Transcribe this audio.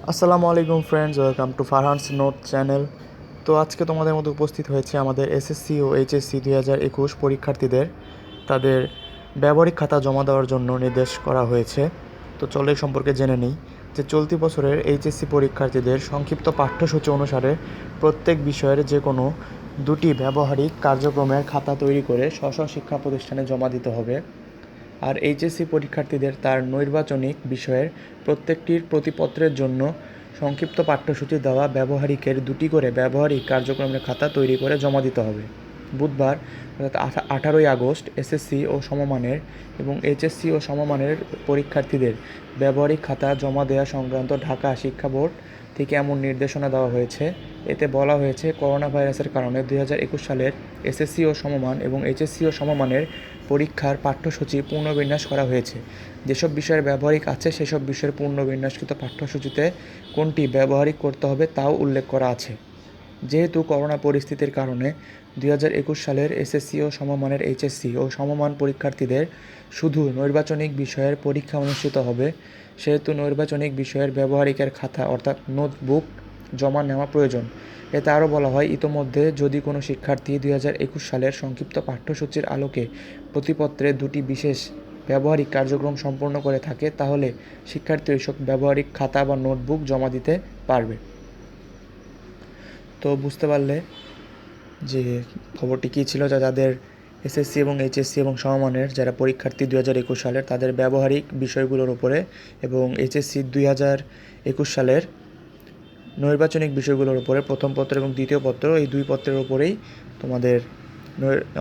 আসসালামু আলাইকুম friends, welcome to Farhan's note channel. তো আজকে তোমাদের মধ্যে উপস্থিত হয়েছে আমাদের এসএসসি ও এইচএসসি 2021 পরীক্ষার্থীদের তাদের ব্যবহারিক খাতা জমা দেওয়ার জন্য নির্দেশ করা হয়েছে। তো চলো এই সম্পর্কে জেনে নিই যে চলতি বছরের এইচএসসি পরীক্ষার্থীদের সংক্ষিপ্ত পাঠ্যসূচি অনুসারে প্রত্যেক বিষয়ের যে কোনো দুটি ব্যবহারিক কার্যক্রমের খাতা তৈরি করে স্ব শিক্ষা প্রতিষ্ঠানে জমা দিতে হবে। আর এইচএসসি পরীক্ষার্থীদের তার নৈর্বাচনিক বিষয়ের প্রত্যেকটির প্রতিপত্রের জন্য সংক্ষিপ্ত পাঠ্যসূচি দেওয়া ব্যবহারিকের দুটি করে ব্যবহারিক কার্যক্রমের খাতা তৈরি করে জমা দিতে হবে। বুধবার অর্থাৎ 18ই আগস্ট এসএসসি ও সমমানের এবং এইচএসসি ও সমমানের পরীক্ষার্থীদের ব্যবহারিক খাতা জমা দেওয়া সংক্রান্ত ঢাকা শিক্ষা বোর্ড থেকে এমন নির্দেশনা দেওয়া হয়েছে। এতে বলা হয়েছে, করোনা ভাইরাসের কারণে 2021 সালের এসএসসি ও সমমান এবং এইচএসসি ও সমমানের পরীক্ষার পাঠ্যসূচি পুনর্বিন্যাস করা হয়েছে। যেসব বিষয়ের ব্যবহারিক আছে সেসব বিষয়ের পুনর্বিন্যাসকৃত পাঠ্যসূচিতে কোনটি ব্যবহারিক করতে হবে তাও উল্লেখ করা আছে। যেহেতু করোনা পরিস্থিতির কারণে 2021 সালের এসএসসি ও সমমানের এইচএসসি ও সমমান পরীক্ষার্থীদের শুধু নৈর্বাচনিক বিষয়ের পরীক্ষা অনুষ্ঠিত হবে, সেহেতু নৈর্বাচনিক বিষয়ের ব্যবহারিকের খাতা অর্থাৎ নোটবুক জমা নেওয়া প্রয়োজন। এতে আরও বলা হয়, ইতোমধ্যে যদি কোনো শিক্ষার্থী 2021 সালের সংক্ষিপ্ত পাঠ্যসূচির আলোকে প্রতিপত্রে দুটি বিশেষ ব্যবহারিক কার্যক্রম সম্পন্ন করে থাকে, তাহলে শিক্ষার্থী ওইসব ব্যবহারিক খাতা বা নোটবুক জমা দিতে পারবে। তো বুঝতে পারলে যে খবরটি কী ছিল, যাদের এসএসসি এবং এইচএসসি এবং সমমানের যারা পরীক্ষার্থী 2021 সালের তাদের ব্যবহারিক বিষয়গুলোর উপরে এবং এইচএসসি 2021 সালের নৈর্বাচনিক বিষয়গুলোর উপরে প্রথম পত্র এবং দ্বিতীয় পত্র, এই দুই পত্রের উপরেই তোমাদের